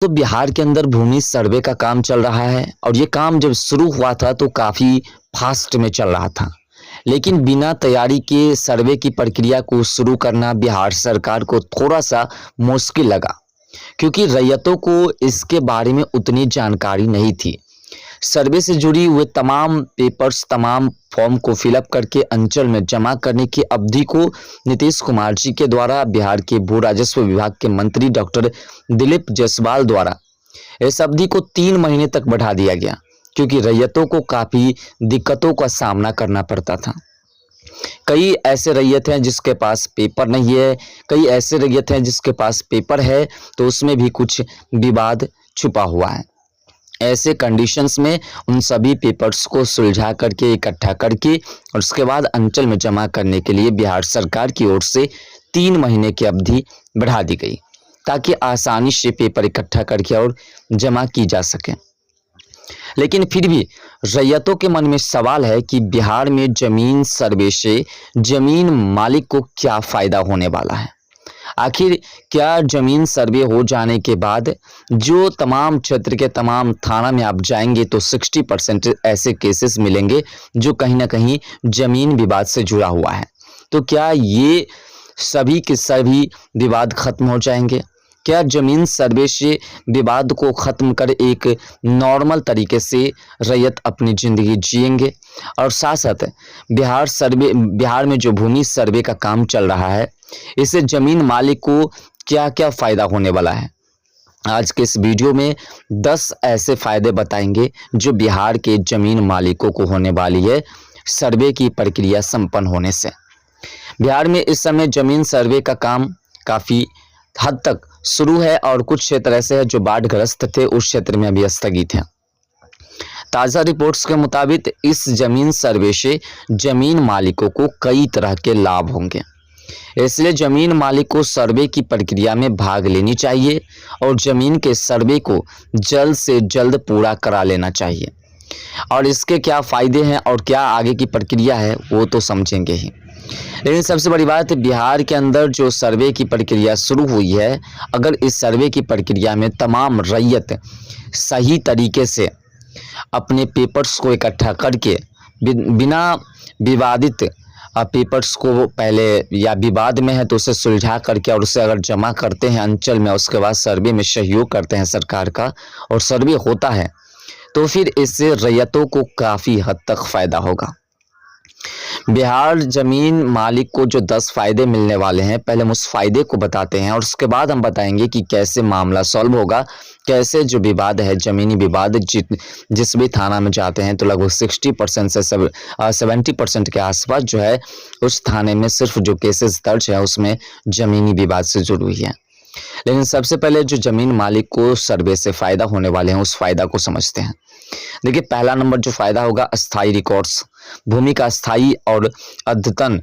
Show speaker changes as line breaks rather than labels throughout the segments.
तो बिहार के अंदर भूमि सर्वे का काम चल रहा है और ये काम जब शुरू हुआ था तो काफ़ी फास्ट में चल रहा था। लेकिन बिना तैयारी के सर्वे की प्रक्रिया को शुरू करना बिहार सरकार को थोड़ा सा मुश्किल लगा, क्योंकि रैयतों को इसके बारे में उतनी जानकारी नहीं थी। सर्वे से जुड़ी हुए तमाम पेपर्स, तमाम फॉर्म को फिलअप करके अंचल में जमा करने की अवधि को नीतीश कुमार जी के द्वारा बिहार के भू राजस्व विभाग के मंत्री डॉक्टर दिलीप जायसवाल द्वारा इस अवधि को 3 महीने तक बढ़ा दिया गया, क्योंकि रैयतों को काफ़ी दिक्कतों का सामना करना पड़ता था। कई ऐसे रैयत हैं जिसके पास पेपर नहीं है, कई ऐसे रैयत हैं जिसके पास पेपर है तो उसमें भी कुछ विवाद छुपा हुआ है। ऐसे कंडीशंस में उन सभी पेपर्स को सुलझा करके, इकट्ठा करके और उसके बाद अंचल में जमा करने के लिए बिहार सरकार की ओर से 3 महीने की अवधि बढ़ा दी गई, ताकि आसानी से पेपर इकट्ठा करके और जमा की जा सके। लेकिन फिर भी रैयतों के मन में सवाल है कि बिहार में जमीन सर्वे से जमीन मालिक को क्या फ़ायदा होने वाला है। आखिर क्या जमीन सर्वे हो जाने के बाद जो तमाम क्षेत्र के तमाम थाना में आप जाएंगे तो 60% ऐसे केसेस मिलेंगे जो कहीं ना कहीं जमीन विवाद से जुड़ा हुआ है। तो क्या ये सभी के सभी विवाद खत्म हो जाएंगे? क्या जमीन सर्वे से विवाद को खत्म कर एक नॉर्मल तरीके से रैयत अपनी ज़िंदगी जिएंगे? और साथ साथ बिहार में जो भूमि सर्वे का काम चल रहा है, इससे जमीन मालिक को क्या क्या फ़ायदा होने वाला है? आज के इस वीडियो में 10 ऐसे फ़ायदे बताएंगे जो बिहार के जमीन मालिकों को होने वाली है सर्वे की प्रक्रिया संपन्न होने से। बिहार में इस समय जमीन सर्वे का काम काफ़ी हद तक शुरू है और कुछ क्षेत्र ऐसे हैं जो बाढ़ग्रस्त थे, उस क्षेत्र में अभी स्थगित है। ताज़ा रिपोर्ट्स के मुताबिक इस जमीन सर्वे से जमीन मालिकों को कई तरह के लाभ होंगे, इसलिए जमीन मालिक को सर्वे की प्रक्रिया में भाग लेनी चाहिए और जमीन के सर्वे को जल्द से जल्द पूरा करा लेना चाहिए। और इसके क्या फ़ायदे हैं और क्या आगे की प्रक्रिया है वो तो समझेंगे ही। लेकिन सबसे बड़ी बात, बिहार के अंदर जो सर्वे की प्रक्रिया शुरू हुई है, अगर इस सर्वे की प्रक्रिया में तमाम रैयत सही तरीके से अपने पेपर्स को इकट्ठा करके बिना विवादित पेपर्स को पहले या विवाद में है तो उसे सुलझा करके और उसे अगर जमा करते हैं अंचल में, उसके बाद सर्वे में सहयोग करते हैं सरकार का और सर्वे होता है, तो फिर इससे रैयतों को काफ़ी हद तक फ़ायदा होगा। बिहार जमीन मालिक को जो 10 फ़ायदे मिलने वाले हैं, पहले हम उस फ़ायदे को बताते हैं और उसके बाद हम बताएंगे कि कैसे मामला सॉल्व होगा, कैसे जो विवाद है, ज़मीनी विवाद जिस भी थाना में जाते हैं तो लगभग 60% से 70% के आसपास जो है उस थाने में सिर्फ जो केसेस दर्ज है उसमें ज़मीनी विवाद से जुड़ी हुई है। लेकिन सबसे पहले जो ज़मीन मालिक को सर्वे से फ़ायदा होने वाले हैं उस फ़ायदा को समझते हैं। देखिए, पहला नंबर जो फ़ायदा होगा, अस्थाई रिकॉर्ड्स। भूमि का अस्थाई और अद्यतन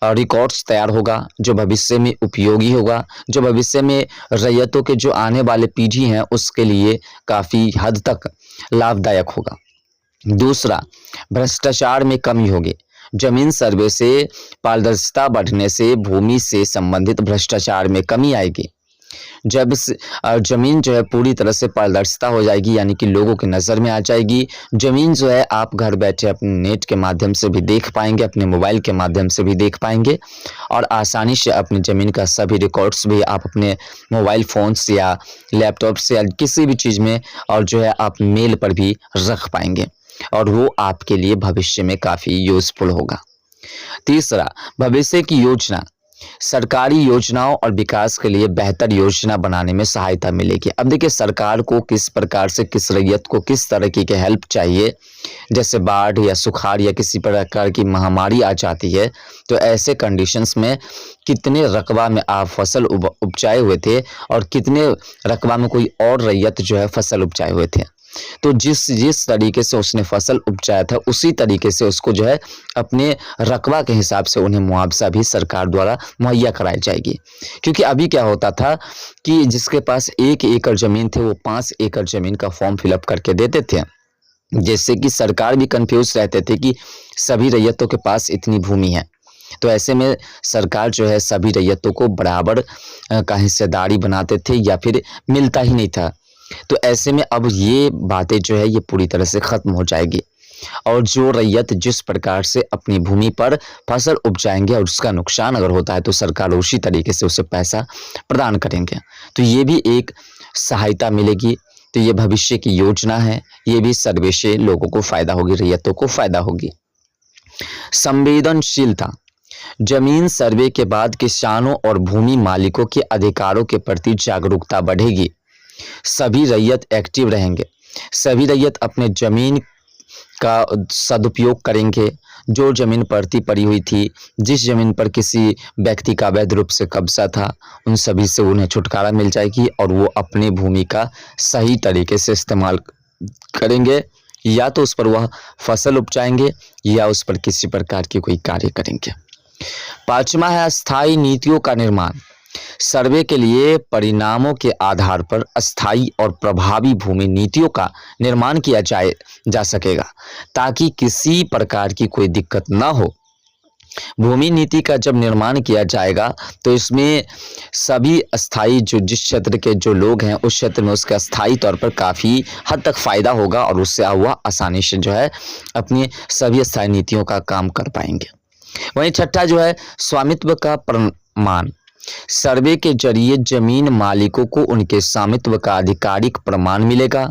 रिकॉर्ड्स तैयार होगा जो भविष्य में उपयोगी होगा, जो भविष्य में रैयतों के जो आने वाले पीढ़ी हैं उसके लिए काफ़ी हद तक लाभदायक होगा। दूसरा, भ्रष्टाचार में कमी होगी। जमीन सर्वे से पारदर्शिता बढ़ने से भूमि से संबंधित भ्रष्टाचार में कमी आएगी। जब जमीन जो है पूरी तरह से पारदर्शिता हो जाएगी, यानी कि लोगों की नज़र में आ जाएगी, जमीन जो है आप घर बैठे अपने नेट के माध्यम से भी देख पाएंगे, अपने मोबाइल के माध्यम से भी देख पाएंगे और आसानी से अपनी ज़मीन का सभी रिकॉर्ड्स भी आप अपने मोबाइल फ़ोन से या लैपटॉप से या किसी भी चीज़ में और जो है आप मेल पर भी रख पाएंगे और वो आपके लिए भविष्य में काफ़ी यूज़फुल होगा। तीसरा, भविष्य की योजना। सरकारी योजनाओं और विकास के लिए बेहतर योजना बनाने में सहायता मिलेगी। अब देखिए, सरकार को किस प्रकार से किस रैयत को किस तरह की हेल्प चाहिए, जैसे बाढ़ या सुखाड़ या किसी प्रकार की महामारी आ जाती है तो ऐसे कंडीशंस में कितने रकबा में आप फसल उपजाए हुए थे और कितने रकबा में कोई और रैयत जो है फसल उपजाए हुए थे, तो जिस तरीके से उसने फसल उपजाया था उसी तरीके से उसको जो है अपने रकबा के हिसाब से उन्हें मुआवजा भी सरकार द्वारा मुहैया कराई जाएगी। क्योंकि अभी क्या होता था कि जिसके पास 1 एकड़ ज़मीन थे वो 5 एकड़ ज़मीन का फॉर्म फिलअप करके देते थे, जैसे कि सरकार भी कंफ्यूज रहते थे कि सभी रैयतों के पास इतनी भूमि है, तो ऐसे में सरकार जो है सभी रैयतों को बराबर का हिस्सेदारी बनाते थे या फिर मिलता ही नहीं था। तो ऐसे में अब ये बातें जो है ये पूरी तरह से ख़त्म हो जाएगी और जो रैयत जिस प्रकार से अपनी भूमि पर फसल उपजाएंगे और उसका नुकसान अगर होता है तो सरकार उसी तरीके से उसे पैसा प्रदान करेंगे। तो ये भी एक सहायता मिलेगी। तो ये भविष्य की योजना है, ये भी सर्वे से लोगों को फ़ायदा होगी, रैयतों को फ़ायदा होगी। संवेदनशीलता। जमीन सर्वे के बाद किसानों और भूमि मालिकों के अधिकारों के प्रति जागरूकता बढ़ेगी। सभी रैयत एक्टिव रहेंगे, सभी रैयत अपने जमीन का सदुपयोग करेंगे। जो जमीन पड़ती पड़ी हुई थी, जिस जमीन पर किसी व्यक्ति का अवैध रूप से कब्जा था, उन सभी से उन्हें छुटकारा मिल जाएगी और वो अपनी भूमि का सही तरीके से इस्तेमाल करेंगे। या तो उस पर वह फसल उपजाएंगे या उस पर किसी प्रकार की कोई कार्य करेंगे। पांचवा है अस्थायी नीतियों का निर्माण। सर्वे के लिए परिणामों के आधार पर अस्थायी और प्रभावी भूमि नीतियों का निर्माण किया जा सकेगा ताकि किसी प्रकार की कोई दिक्कत न हो। भूमि नीति का जब निर्माण किया जाएगा तो इसमें सभी अस्थायी जो जिस क्षेत्र के जो लोग हैं उस क्षेत्र में उसका अस्थायी तौर पर काफ़ी हद तक फ़ायदा होगा और उससे वह आसानी से जो है अपनी सभी अस्थायी नीतियों का काम कर पाएंगे। वहीं छठा जो है स्वामित्व का प्रमाण। सर्वे के जरिए जमीन मालिकों को उनके स्वामित्व का आधिकारिक प्रमाण मिलेगा।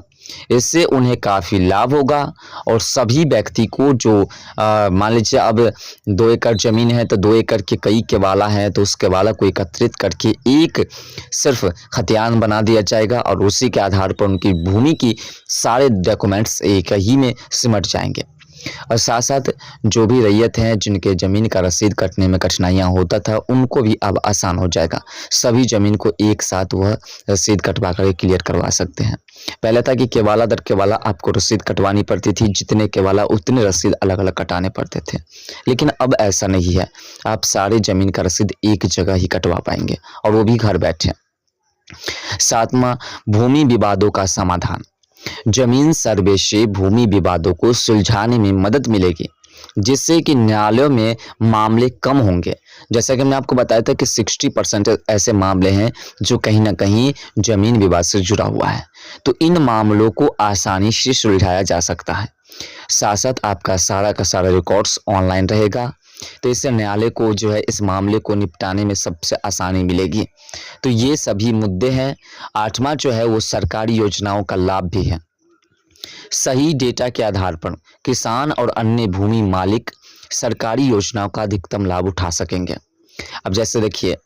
इससे उन्हें काफ़ी लाभ होगा और सभी व्यक्ति को जो मान लीजिए अब 2 एकड़ ज़मीन है तो 2 एकड़ के कई केवाला है तो उस केवाला को एकत्रित करके एक सिर्फ खतियान बना दिया जाएगा और उसी के आधार पर उनकी भूमि की सारे डॉक्यूमेंट्स एक ही में सिमट जाएंगे। और साथ साथ जो भी रैयत हैं जिनके ज़मीन का रसीद कटने में कठिनाइयाँ होता था उनको भी अब आसान हो जाएगा। सभी ज़मीन को एक साथ वह रसीद कटवा कर क्लियर करवा सकते हैं। पहले था कि केवाला दर केवाला आपको रसीद कटवानी पड़ती थी, जितने केवाला उतने रसीद अलग अलग कटाने पड़ते थे, लेकिन अब ऐसा नहीं है। आप सारे ज़मीन का रसीद एक जगह ही कटवा पाएंगे और वो भी घर बैठे। सातवां भूमि विवादों का समाधान। जमीन सर्वे से भूमि विवादों को सुलझाने में मदद मिलेगी जिससे कि न्यायालयों में मामले कम होंगे। जैसा कि मैं आपको बताया था कि 60% ऐसे मामले हैं जो कहीं ना कहीं जमीन विवाद से जुड़ा हुआ है, तो इन मामलों को आसानी से सुलझाया जा सकता है। साथ साथ आपका सारा का सारा रिकॉर्ड्स ऑनलाइन रहेगा, तो इससे न्यायालय को जो है इस मामले को निपटाने में सबसे आसानी मिलेगी। तो ये सभी मुद्दे हैं। आठवां जो है वो सरकारी योजनाओं का लाभ भी है। सही डेटा के आधार पर किसान और अन्य भूमि मालिक सरकारी योजनाओं का अधिकतम लाभ उठा सकेंगे। अब जैसे देखिए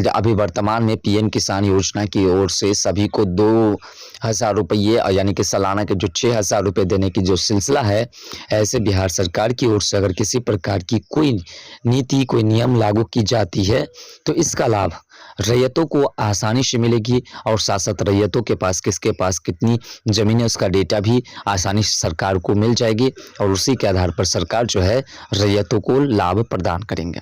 अभी वर्तमान में पीएम किसान योजना की ओर से सभी को 2,000 रुपये यानी कि सालाना के जो 6,000 रुपये देने की जो सिलसिला है, ऐसे बिहार सरकार की ओर से अगर किसी प्रकार की कोई नीति कोई नियम लागू की जाती है तो इसका लाभ रैयतों को आसानी से मिलेगी और साथ साथ रैयतों के पास किसके पास कितनी ज़मीन है उसका डेटा भी आसानी से सरकार को मिल जाएगी और उसी के आधार पर सरकार जो है रैयतों को लाभ प्रदान करेंगे।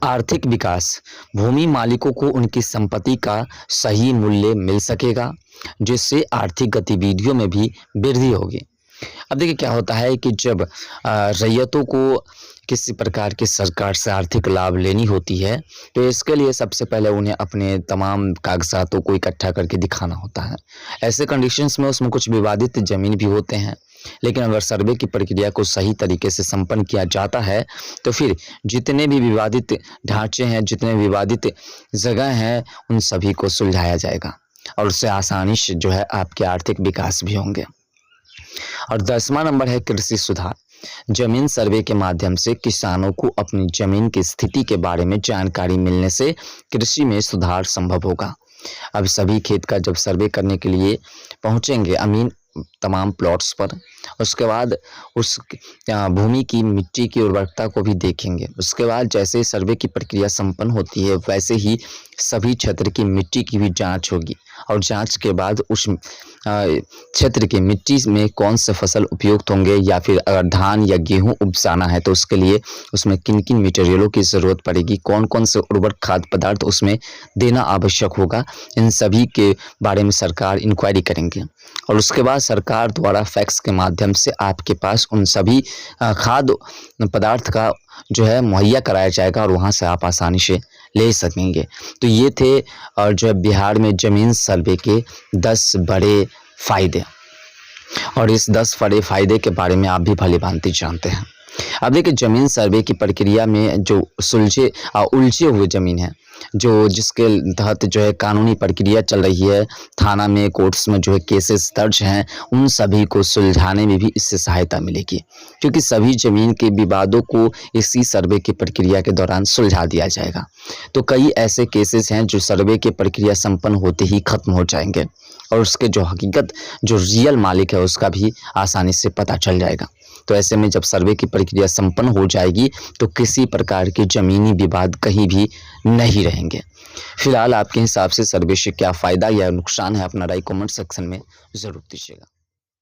आर्थिक विकास। भूमि मालिकों को उनकी संपत्ति का सही मूल्य मिल सकेगा जिससे आर्थिक गतिविधियों में भी वृद्धि होगी। अब देखिए क्या होता है कि जब रैयतों को किसी प्रकार की सरकार से आर्थिक लाभ लेनी होती है तो इसके लिए सबसे पहले उन्हें अपने तमाम कागजातों को इकट्ठा करके दिखाना होता है। ऐसे कंडीशंस में उसमें कुछ विवादित ज़मीन भी होते हैं, लेकिन अगर सर्वे की प्रक्रिया को सही तरीके से संपन्न किया जाता है तो फिर जितने भी विवादित ढांचे हैं, जितने विवादित जगह हैं, उन सभी को सुलझाया जाएगा और उससे आसानी से जो है आपके आर्थिक विकास भी होंगे। और 10वां नंबर है कृषि सुधार। जमीन सर्वे के माध्यम से किसानों को अपनी जमीन की स्थिति के बारे में जानकारी मिलने से कृषि में सुधार संभव होगा। अब सभी खेत का जब सर्वे करने के लिए पहुंचेंगे तमाम प्लॉट्स पर, उसके बाद उस भूमि की मिट्टी की उर्वरकता को भी देखेंगे। उसके बाद जैसे ही सर्वे की प्रक्रिया संपन्न होती है वैसे ही सभी क्षेत्र की मिट्टी की भी जांच होगी और जांच के बाद उस क्षेत्र की मिट्टी में कौन से फसल उपयुक्त होंगे या फिर अगर धान या गेहूं उपजाना है तो उसके लिए उसमें किन किन मटेरियलों की ज़रूरत पड़ेगी, कौन कौन से उर्वरक खाद्य पदार्थ उसमें देना आवश्यक होगा, इन सभी के बारे में सरकार इंक्वायरी करेंगे और उसके बाद सरकार द्वारा फैक्स के माध्यम से आपके पास उन सभी खाद्य पदार्थ का जो है मुहैया कराया जाएगा और वहाँ से आप आसानी से ले सकेंगे। तो ये थे और जो है बिहार में ज़मीन सर्वे के 10 बड़े फ़ायदे, और इस 10 बड़े फ़ायदे के बारे में आप भी भली-भांति जानते हैं। अब देखिए, ज़मीन सर्वे की प्रक्रिया में जो उलझे हुए ज़मीन है, जो जिसके तहत जो है कानूनी प्रक्रिया चल रही है, थाना में, कोर्ट्स में जो है केसेस दर्ज हैं, उन सभी को सुलझाने में भी इससे सहायता मिलेगी, क्योंकि सभी ज़मीन के विवादों को इसी सर्वे की प्रक्रिया के दौरान सुलझा दिया जाएगा। तो कई ऐसे केसेस हैं जो सर्वे की प्रक्रिया संपन्न होते ही ख़त्म हो जाएंगे, और उसके जो हकीकत जो रियल मालिक है उसका भी आसानी से पता चल जाएगा। तो ऐसे में जब सर्वे की प्रक्रिया संपन्न हो जाएगी तो किसी प्रकार के ज़मीनी विवाद कहीं भी नहीं रहेंगे। फिलहाल आपके हिसाब से सर्वे से क्या फ़ायदा या नुकसान है, अपना राय कमेंट सेक्शन में ज़रूर दीजिएगा।